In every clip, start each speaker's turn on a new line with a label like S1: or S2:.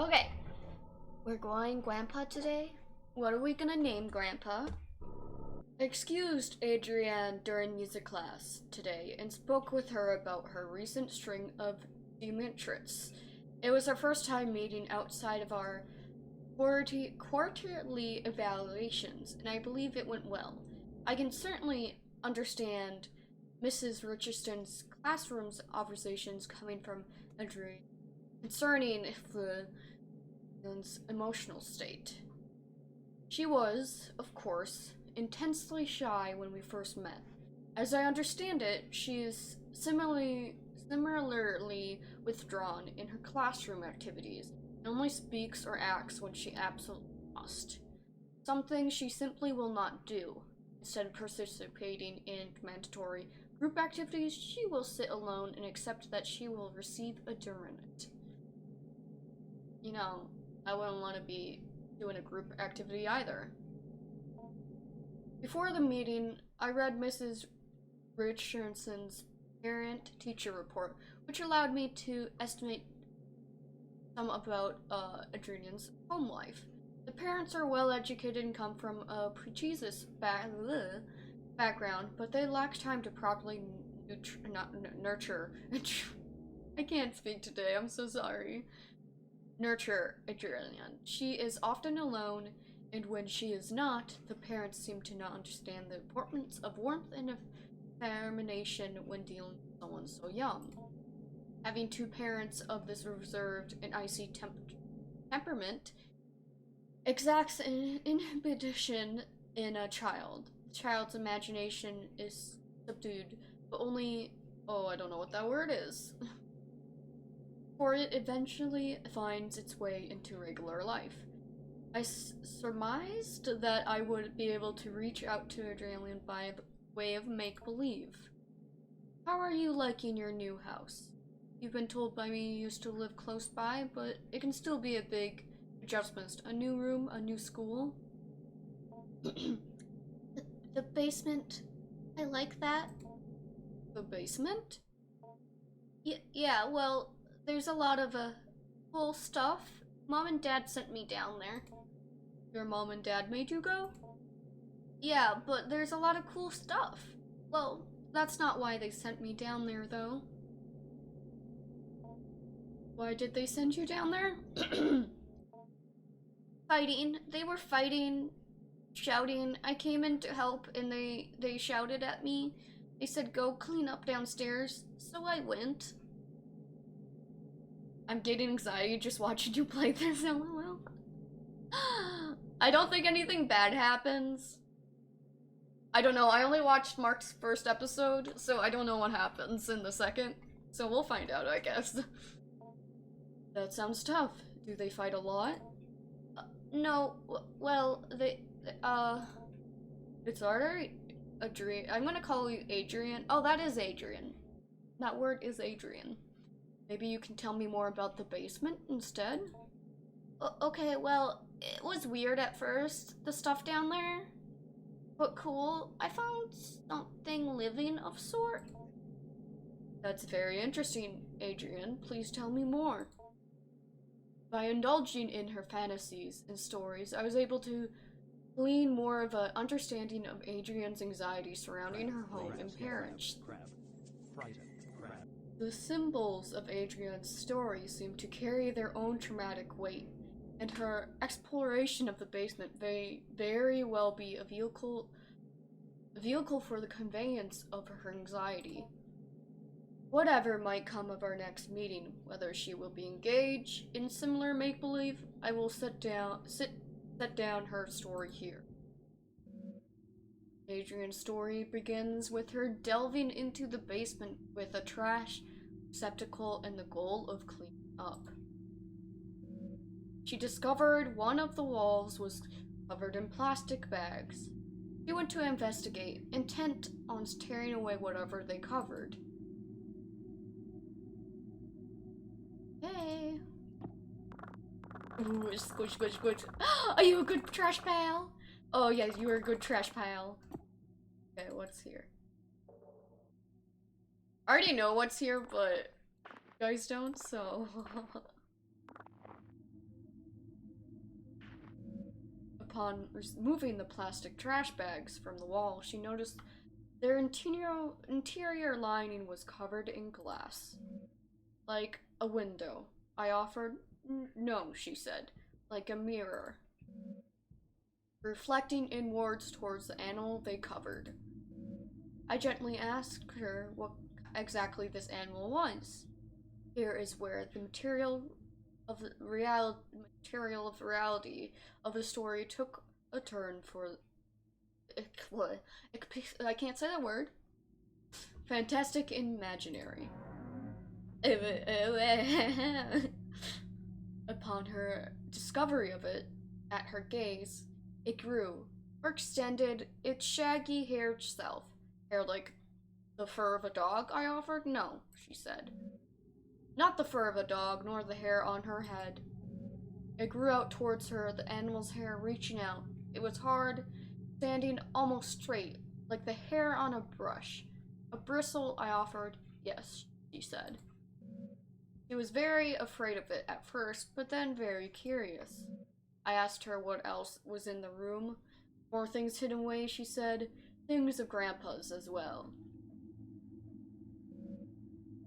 S1: Okay, we're going Grandpa today. What are we gonna name Grandpa? Excused Adrienne during music class today and spoke with her about her recent string of dementrits. It was our first time meeting outside of our quarterly evaluations, and I believe it went well. I can certainly understand Mrs. Richardson's classroom's observations coming from Adrienne concerning Flynn's emotional state. She was, of course, intensely shy when we first met. As I understand it, she is similarly withdrawn in her classroom activities and only speaks or acts when she absolutely must. Something she simply will not do. Instead of participating in mandatory group activities, she will sit alone and accept that she will receive a dermot. You know, I wouldn't want to be doing a group activity either. Before the meeting, I read Mrs. Richardson's parent-teacher report, which allowed me to estimate some about Adrian's home life. The parents are well educated and come from a pre-Jesus background, but they lack time to properly nurture. I can't speak today, I'm so sorry. Nurture Adrian. She is often alone, and when she is not, the parents seem to not understand the importance of warmth and affirmation when dealing with someone so young. Having two parents of this reserved and icy temperament exacts an inhibition in a child. The child's imagination is subdued, but only, I don't know what that word is. For it eventually finds its way into regular life. I surmised that I would be able to reach out to Adrian by way of make-believe. How are you liking your new house? You've been told by me you used to live close by, but it can still be a big adjustment. A new room, a new school. the basement, I like that. The basement? Yeah, well, there's a lot of cool stuff. Mom and Dad sent me down there. Your mom and dad made you go? Yeah, but there's a lot of cool stuff. Well, that's not why they sent me down there, though. Why did they send you down there? Fighting. They were fighting, shouting. I came in to help, and they shouted at me. They said, go clean up downstairs, so I went. I'm getting anxiety just watching you play this, lol. I don't think anything bad happens. I don't know, I only watched Mark's first episode, so I don't know what happens in the second. So we'll find out, I guess. That sounds tough. Do they fight a lot? No, well, it's alright. Adrian. I'm gonna call you Adrian. Oh, that is Adrian. That word is Adrian. Maybe you can tell me more about the basement instead? Okay, well, it was weird at first, the stuff down there. But cool, I found something living of sort. That's very interesting, Adrian. Please tell me more. By indulging in her fantasies and stories, I was able to glean more of an understanding of Adrian's anxiety surrounding her home and parents. The symbols of Adrian's story seem to carry their own traumatic weight, and her exploration of the basement may very well be a vehicle for the conveyance of her anxiety. Whatever might come of our next meeting, whether she will be engaged in similar make-believe, I will set down her story here. Adrian's story begins with her delving into the basement with a trash receptacle and the goal of cleaning up. She discovered one of the walls was covered in plastic bags. She went to investigate, intent on tearing away whatever they covered. Hey. Ooh, squish, squish, squish. Are you a good trash pal? Oh yes, you are a good trash pal. Okay, what's here? I already know what's here, but you guys don't, so... upon removing the plastic trash bags from the wall, she noticed their interior lining was covered in glass. Like a window. I offered. No, she said. Like a mirror. Reflecting inwards towards the animal they covered. I gently asked her what exactly this animal was. Here is where the material of reality of the story took a turn for I can't say that word. Fantastic imaginary. Upon her discovery of it, at her gaze, it grew, or extended its shaggy haired self. Hair like the fur of a dog, I offered? No, she said. Not the fur of a dog, nor the hair on her head. It grew out towards her, the animal's hair reaching out. It was hard, standing almost straight, like the hair on a brush. A bristle, I offered. Yes, she said. She was very afraid of it at first, but then very curious. I asked her what else was in the room. More things hidden away, she said. Things of Grandpa's as well.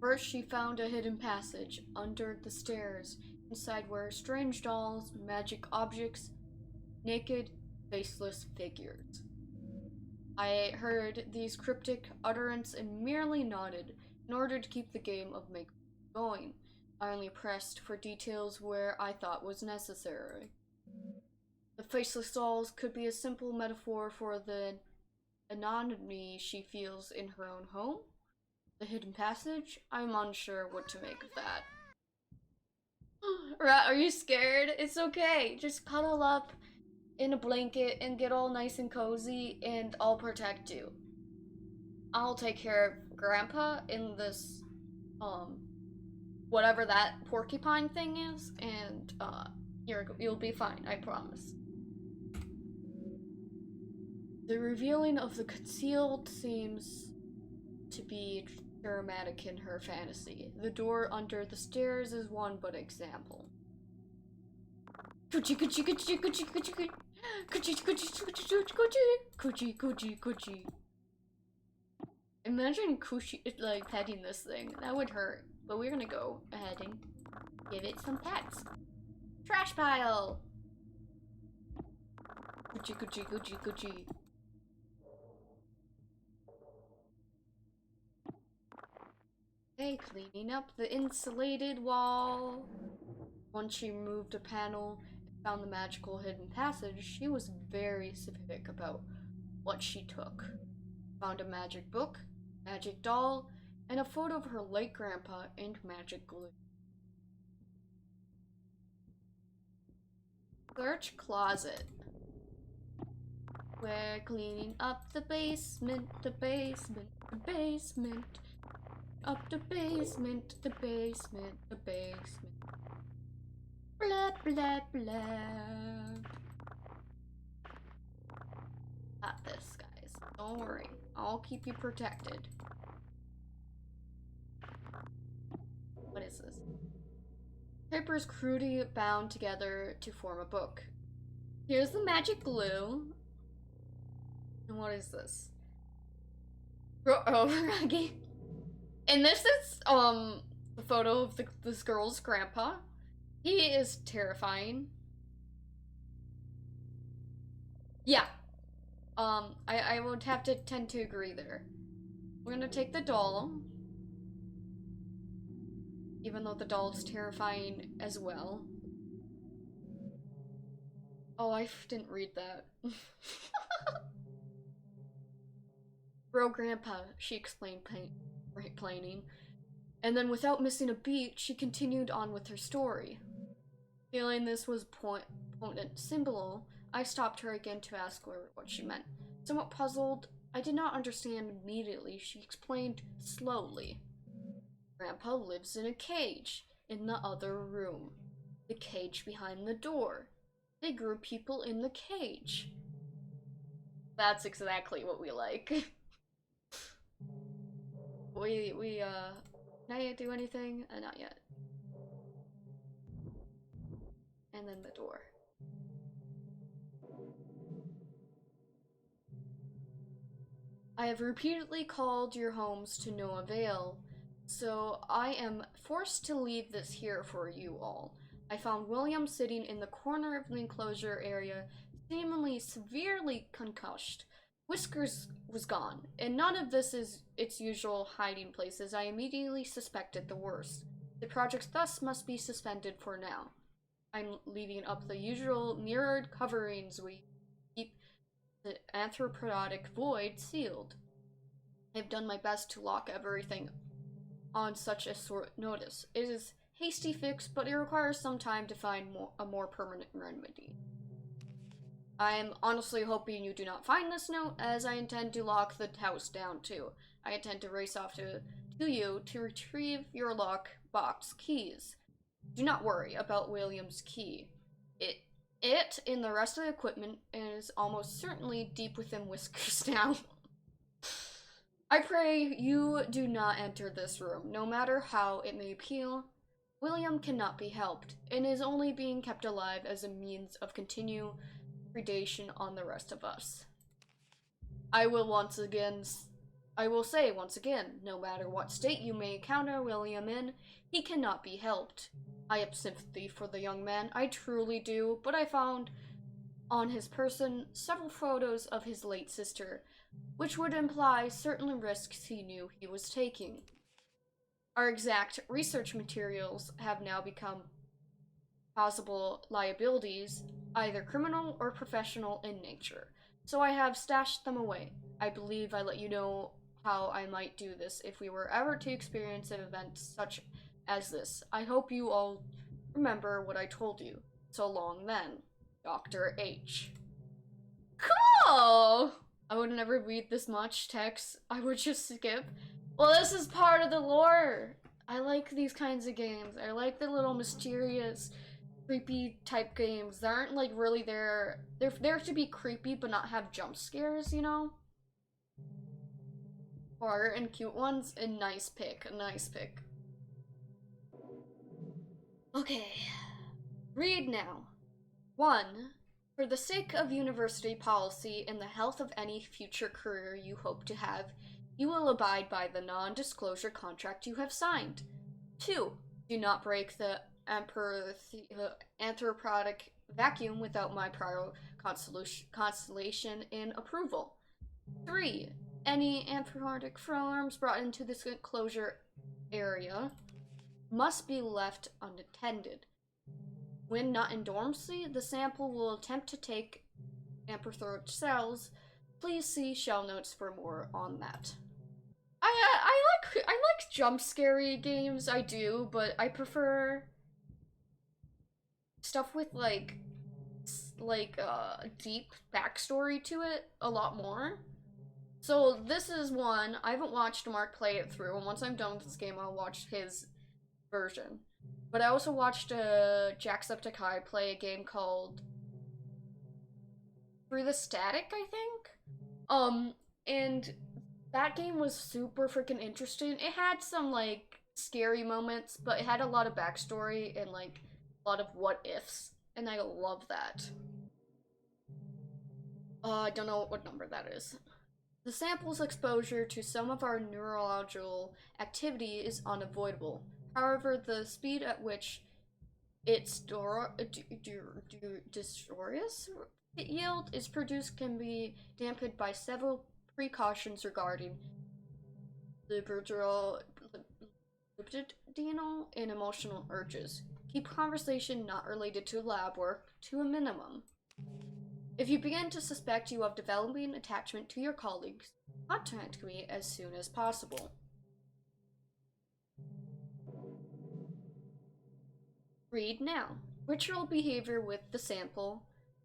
S1: First, she found a hidden passage under the stairs. Inside were strange dolls, magic objects, naked, faceless figures. I heard these cryptic utterances and merely nodded in order to keep the game of make going. I only pressed for details where I thought was necessary. The faceless dolls could be a simple metaphor for the anonymity she feels in her own home. The hidden passage? I'm unsure what to make of that. Rat, are you scared? It's okay. Just cuddle up in a blanket and get all nice and cozy, and I'll protect you. I'll take care of Grandpa in this, whatever that porcupine thing is, and, you'll be fine, I promise. The revealing of the concealed seems to be dramatic in her fantasy. The door under the stairs is one but example. Coochie coochie coochie coochie coochie coochie coochie coochie coochie. Imagine Coochie like petting this thing. That would hurt. But we're gonna go ahead and give it some pets. Trash pile! Coochie coochie coochie coochie. Okay, cleaning up the insulated wall. Once she removed a panel and found the magical hidden passage, she was very specific about what she took. Found a magic book, magic doll, and a photo of her late grandpa and magic glue. Search closet. We're cleaning up the basement, the basement, the basement. Up the basement, the basement, the basement. Blah, blah, blah. Got this, guys. Don't worry. I'll keep you protected. What is this? Papers crudely bound together to form a book. Here's the magic glue. And what is this? Ruggy. And this is, the photo of this girl's grandpa. He is terrifying. Yeah. I would have to tend to agree there. We're gonna take the doll. Even though the doll is terrifying as well. Oh, I didn't read that. Bro, Grandpa, she explained, complaining. And then without missing a beat, she continued on with her story. Feeling this was potent symbol, I stopped her again to ask her what she meant. Somewhat puzzled, I did not understand immediately. She explained slowly. Grandpa lives in a cage in the other room. The cage behind the door. They grew people in the cage. That's exactly what we like. Can I do anything? Not yet. And then the door. I have repeatedly called your homes to no avail, so I am forced to leave this here for you all. I found William sitting in the corner of the enclosure area, seemingly severely concussed. Whiskers was gone, and none of this is its usual hiding places. I immediately suspected the worst. The project thus must be suspended for now. I'm leaving up the usual mirrored coverings we keep the anthropodic void sealed. I've done my best to lock everything on such a short notice. It is hasty fix, but it requires some time to find a more permanent remedy. I'm honestly hoping you do not find this note, as I intend to lock the house down too. I intend to race off to you to retrieve your lockbox keys. Do not worry about William's key. It and the rest of the equipment is almost certainly deep within Whiskers now. I pray you do not enter this room, no matter how it may appeal. William cannot be helped, and is only being kept alive as a means of continued predation on the rest of us. I will say once again, no matter what state you may encounter William in, he cannot be helped. I have sympathy for the young man, I truly do, but I found on his person several photos of his late sister, which would imply certain risks he knew he was taking. Our exact research materials have now become possible liabilities, either criminal or professional in nature, so I have stashed them away. I believe I let you know how I might do this if we were ever to experience an event such as this. I hope you all remember what I told you. So long then, Dr. H. Cool! I would never read this much text. I would just skip. Well, this is part of the lore. I like these kinds of games. I like the little mysterious, creepy type games that aren't like really there. They're there to be creepy but not have jump scares, you know? Horror and cute ones. A nice pick. Okay. Read now. 1. For the sake of university policy and the health of any future career you hope to have, you will abide by the non-disclosure contract you have signed. 2. Do not break the anthropodic vacuum without my prior constellation and approval. 3. Any anthropodic farms brought into this enclosure area must be left unattended. When not in dormancy, the sample will attempt to take anthropoid cells. Please see shell notes for more on that. I like jump scary games, I do, but I prefer stuff with deep backstory to it a lot more. So this is one. I haven't watched Mark play it through, and once I'm done with this game, I'll watch his version. But I also watched Jacksepticeye play a game called Through the Static, I think. And that game was super freaking interesting. It had some like scary moments, but it had a lot of backstory and like a lot of what ifs, and I love that. I don't know what number that is. The sample's exposure to some of our neurological activity is unavoidable. However, the speed at which its destroyous yield is produced can be dampened by several precautions regarding libidinal and emotional urges. Keep conversation not related to lab work to a minimum. If you begin to suspect you have developing attachment to your colleagues, contact me as soon as possible. Read now. Ritual behavior with the sample,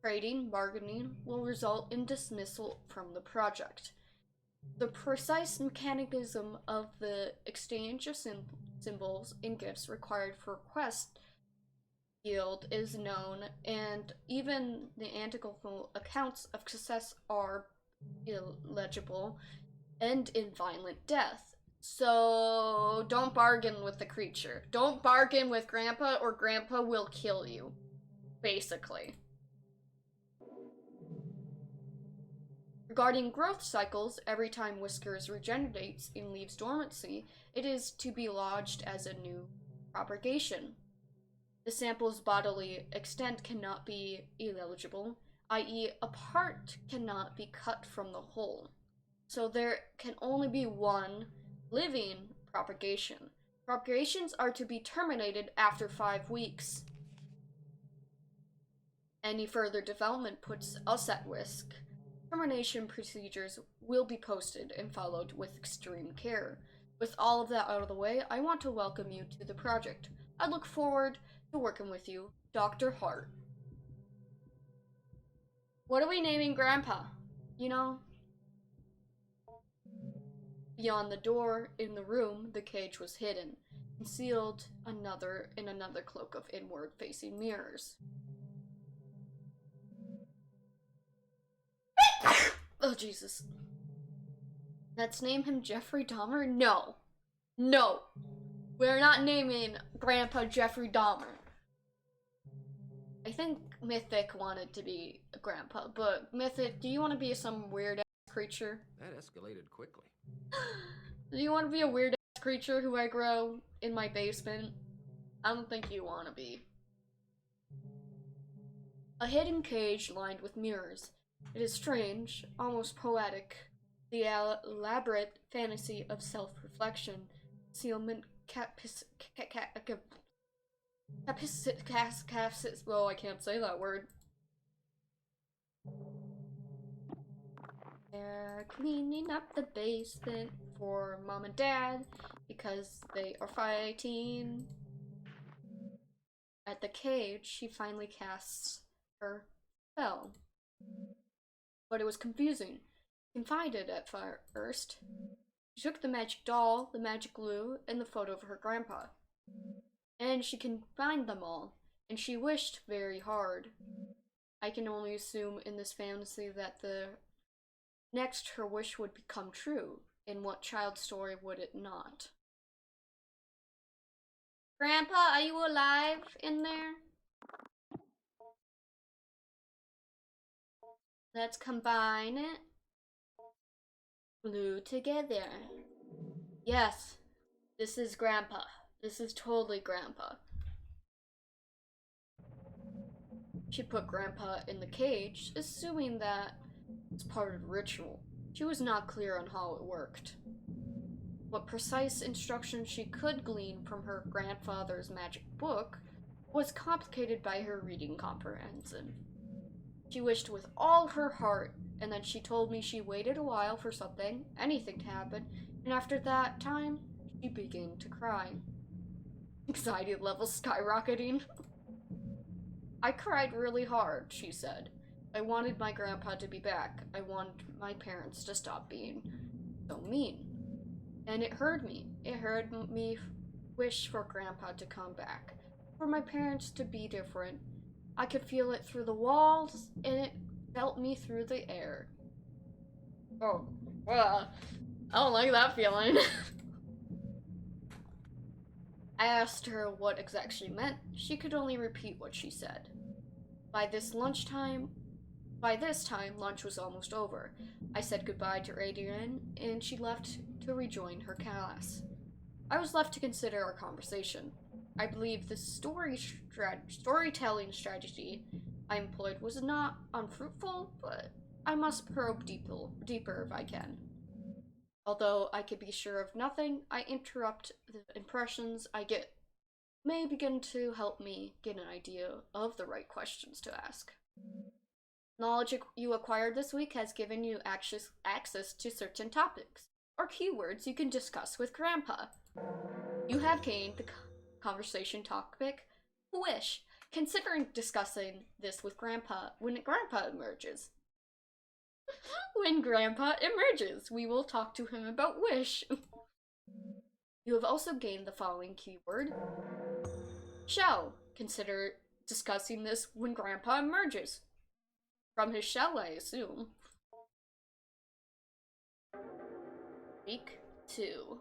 S1: trading, bargaining, will result in dismissal from the project. The precise mechanism of the exchange of symbols and gifts required for quest yield is known, and even the analytical accounts of success are illegible, end in violent death. So don't bargain with the creature. Don't bargain with Grandpa, or Grandpa will kill you, basically. Regarding growth cycles, every time Whiskers regenerates and leaves dormancy, it is to be lodged as a new propagation. The sample's bodily extent cannot be illegible, i.e., a part cannot be cut from the whole. So there can only be one living propagation. Propagations are to be terminated after 5 weeks. Any further development puts us at risk. Termination procedures will be posted and followed with extreme care. With all of that out of the way, I want to welcome you to the project. I look forward to working with you, Dr. Hart. What are we naming Grandpa? You know? Beyond the door, in the room, the cage was hidden, concealed in another cloak of inward-facing mirrors. Oh, Jesus. Let's name him Jeffrey Dahmer? No. No. We're not naming Grandpa Jeffrey Dahmer. I think Mythic wanted to be a grandpa, but Mythic, do you want to be some weird-ass creature?
S2: That escalated quickly.
S1: Do you want to be a weird-ass creature who I grow in my basement? I don't think you want to be. A hidden cage lined with mirrors. It is strange, almost poetic. The elaborate fantasy of self-reflection, concealment, well, I can't say that word. They're cleaning up the basement for Mom and Dad because they are fighting. At the cage, she finally casts her spell. But it was confusing. Confided at first. She took the magic doll, the magic glue, and the photo of her grandpa. And she combined them all, and she wished very hard. I can only assume in this fantasy that the next her wish would become true. In what child's story would it not? Grandpa, are you alive in there? Let's combine it. Glue together. Yes, this is Grandpa. This is totally Grandpa. She put Grandpa in the cage, assuming that it's part of the ritual. She was not clear on how it worked. What precise instructions she could glean from her grandfather's magic book was complicated by her reading comprehension. She wished with all her heart, and then she told me she waited a while for anything to happen, and after that time, she began to cry. Anxiety levels skyrocketing. I cried really hard, she said. I wanted my grandpa to be back. I wanted my parents to stop being so mean. And it hurt me. It hurt me wish for grandpa to come back. For my parents to be different. I could feel it through the walls, and it felt me through the air. Oh, I don't like that feeling. I asked her what exactly she meant. She could only repeat what she said. By this time, lunch was almost over. I said goodbye to Adrian, and she left to rejoin her class. I was left to consider our conversation. I believe the storytelling strategy I employed was not unfruitful, but I must probe deeper if I can. Although I could be sure of nothing, I interrupt the impressions I get may begin to help me get an idea of the right questions to ask. Knowledge you acquired this week has given you access to certain topics or keywords you can discuss with Grandpa. You have gained the conversation topic, wish. Considering discussing this with Grandpa when Grandpa emerges. When Grandpa emerges, we will talk to him about wish. You have also gained the following keyword. Shell. Consider discussing this when Grandpa emerges. From his shell, I assume. Week 2.